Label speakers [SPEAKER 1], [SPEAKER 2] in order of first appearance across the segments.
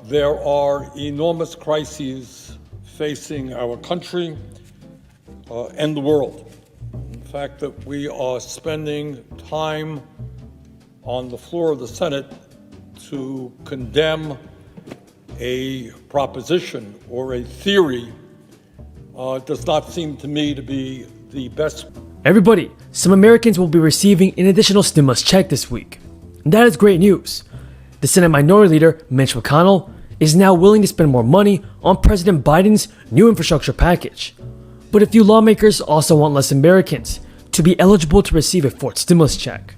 [SPEAKER 1] There are enormous crises facing our country and the world. The fact that we are spending time on the floor of the Senate to condemn a proposition or a theory does not seem to me to be the best.
[SPEAKER 2] Everybody, some Americans will be receiving an additional stimulus check this week. And that is great news. The Senate Minority Leader, Mitch McConnell, is now willing to spend more money on President Biden's new infrastructure package. But a few lawmakers also want less Americans to be eligible to receive a fourth stimulus check.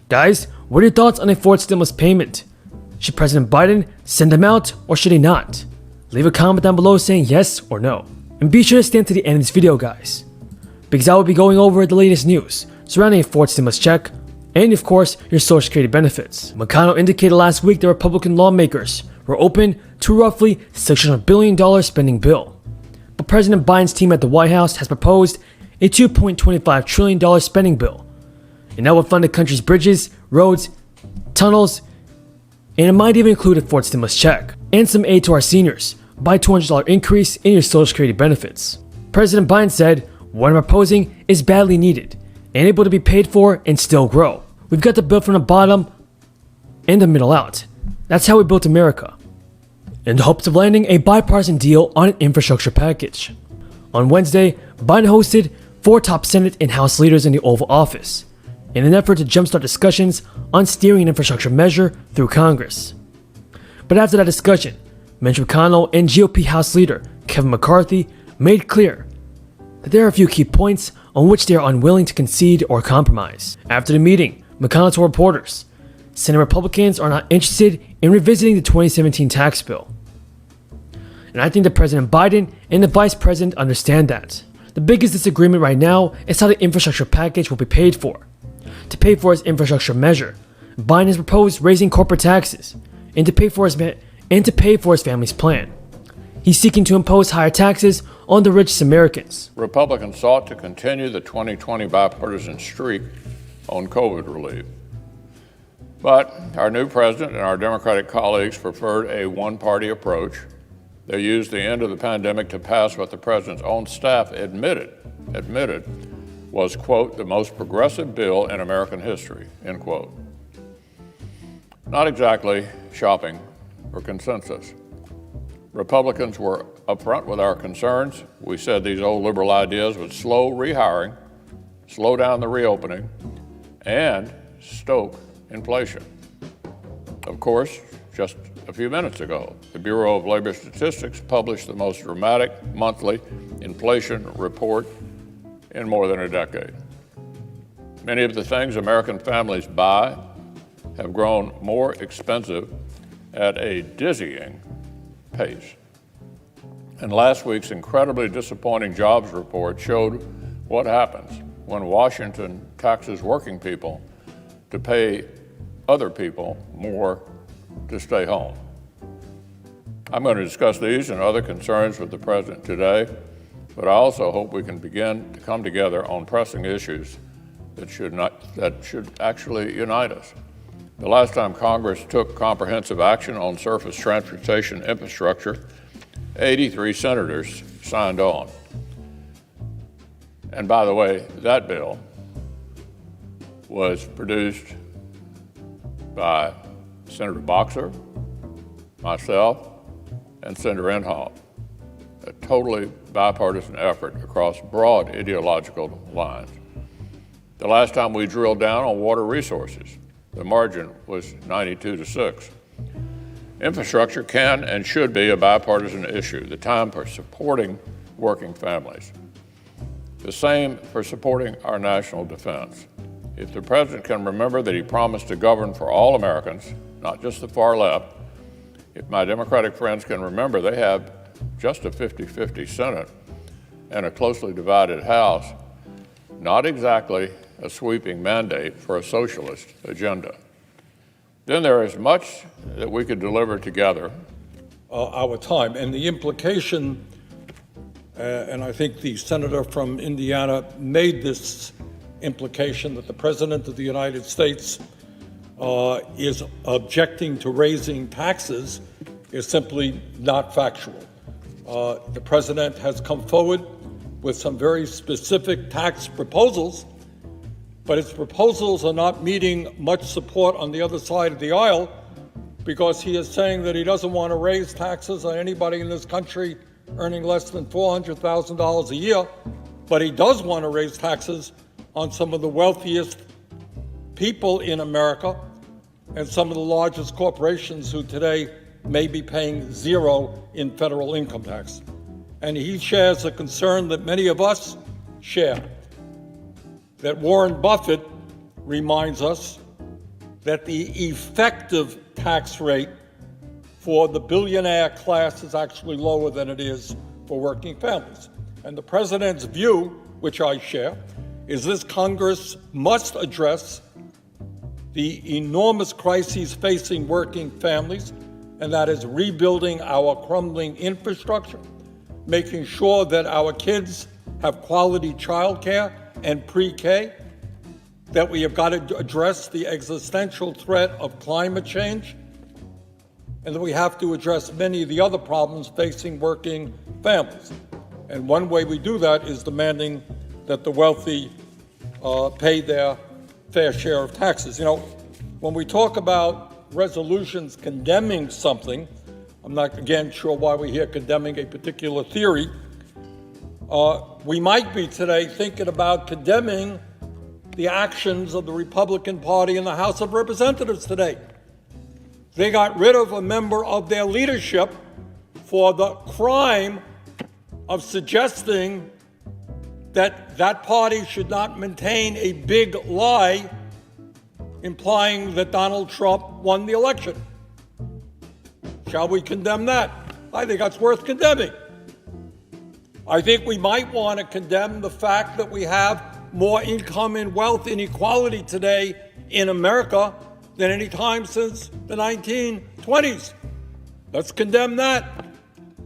[SPEAKER 2] Guys, what are your thoughts on a fourth stimulus payment? Should President Biden send them out or should he not? Leave a comment down below saying yes or no. And be sure to stay until the end of this video, guys, because I will be going over the latest news surrounding a fourth stimulus check and, of course, your Social Security benefits. McConnell indicated last week that Republican lawmakers were open to a roughly $600 billion spending bill. But President Biden's team at the White House has proposed a $2.25 trillion spending bill. And that will fund the country's bridges, roads, tunnels, and it might even include a fourth stimulus check and some aid to our seniors by a $200 increase in your Social Security benefits. President Biden said, "What I'm proposing is badly needed and able to be paid for and still grow. We've got to build from the bottom and the middle out. That's how we built America." In the hopes of landing a bipartisan deal on an infrastructure package. On Wednesday, Biden hosted 4 top Senate and House leaders in the Oval Office in an effort to jumpstart discussions on steering an infrastructure measure through Congress. But after that discussion, Mitch McConnell and GOP House Leader Kevin McCarthy made clear that there are a few key points on which they are unwilling to concede or compromise. After the meeting, McConnell told reporters, Senate Republicans are not interested in revisiting the 2017 tax bill. And I think that President Biden and the Vice President understand that. The biggest disagreement right now is how the infrastructure package will be paid for. To pay for his infrastructure measure, Biden has proposed raising corporate taxes and to pay for his family's plan. He's seeking to impose higher taxes on the richest Americans.
[SPEAKER 3] Republicans sought to continue the 2020 bipartisan streak on COVID relief. But our new president and our Democratic colleagues preferred a one-party approach. They used the end of the pandemic to pass what the president's own staff admitted was, quote, the most progressive bill in American history, end quote. Not exactly shopping for consensus. Republicans were upfront with our concerns. We said these old liberal ideas would slow rehiring, slow down the reopening, and stoke inflation. Of course, just a few minutes ago, the Bureau of Labor Statistics published the most dramatic monthly inflation report in more than a decade. Many of the things American families buy have grown more expensive at a dizzying pace. And last week's incredibly disappointing jobs report showed what happens when Washington taxes working people to pay other people more to stay home. I'm going to discuss these and other concerns with the president today, but I also hope we can begin to come together on pressing issues that should actually unite us. The last time Congress took comprehensive action on surface transportation infrastructure, 83 senators signed on. And by the way, that bill was produced by Senator Boxer, myself, and Senator Inhofe, a totally bipartisan effort across broad ideological lines. The last time we drilled down on water resources, the margin was 92-6. Infrastructure can and should be a bipartisan issue, the time for supporting working families. The same for supporting our national defense. If the president can remember that he promised to govern for all Americans, not just the far left, if my Democratic friends can remember they have just a 50-50 Senate and a closely divided House, not exactly a sweeping mandate for a socialist agenda, then there is much that we could deliver together.
[SPEAKER 1] Our time. And the implication, and I think the senator from Indiana made this implication, that the President of the United States is objecting to raising taxes is simply not factual. The president has come forward with some very specific tax proposals, but his proposals are not meeting much support on the other side of the aisle, because he is saying that he doesn't want to raise taxes on anybody in this country earning less than $400,000 a year, but he does want to raise taxes on some of the wealthiest people in America and some of the largest corporations who today may be paying zero in federal income tax. And he shares a concern that many of us share, that Warren Buffett reminds us that the effective tax rate for the billionaire class is actually lower than it is for working families. And the president's view, which I share, is this Congress must address the enormous crises facing working families, and that is rebuilding our crumbling infrastructure, making sure that our kids have quality childcare and pre-K, that we have got to address the existential threat of climate change, and that we have to address many of the other problems facing working families. And one way we do that is demanding that the wealthy pay their fair share of taxes. You know, when we talk about resolutions condemning something, I'm not, again, sure why we're here condemning a particular theory. We might be today thinking about condemning the actions of the Republican Party in the House of Representatives today. They got rid of a member of their leadership for the crime of suggesting that that party should not maintain a big lie implying that Donald Trump won the election. Shall we condemn that? I think that's worth condemning. I think we might want to condemn the fact that we have more income and wealth inequality today in America than any time since the 1920s. Let's condemn that.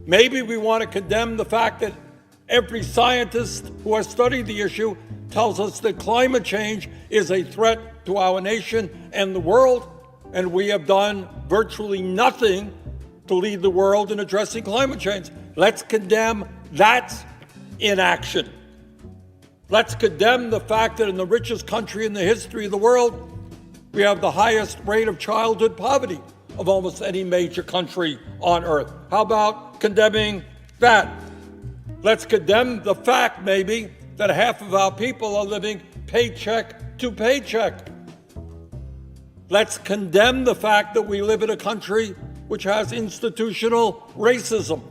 [SPEAKER 1] Maybe we want to condemn the fact that every scientist who has studied the issue tells us that climate change is a threat to our nation and the world, and we have done virtually nothing to lead the world in addressing climate change. Let's condemn that inaction. Let's condemn the fact that in the richest country in the history of the world, we have the highest rate of childhood poverty of almost any major country on earth. How about condemning that? Let's condemn the fact, maybe, that half of our people are living paycheck to paycheck. Let's condemn the fact that we live in a country which has institutional racism.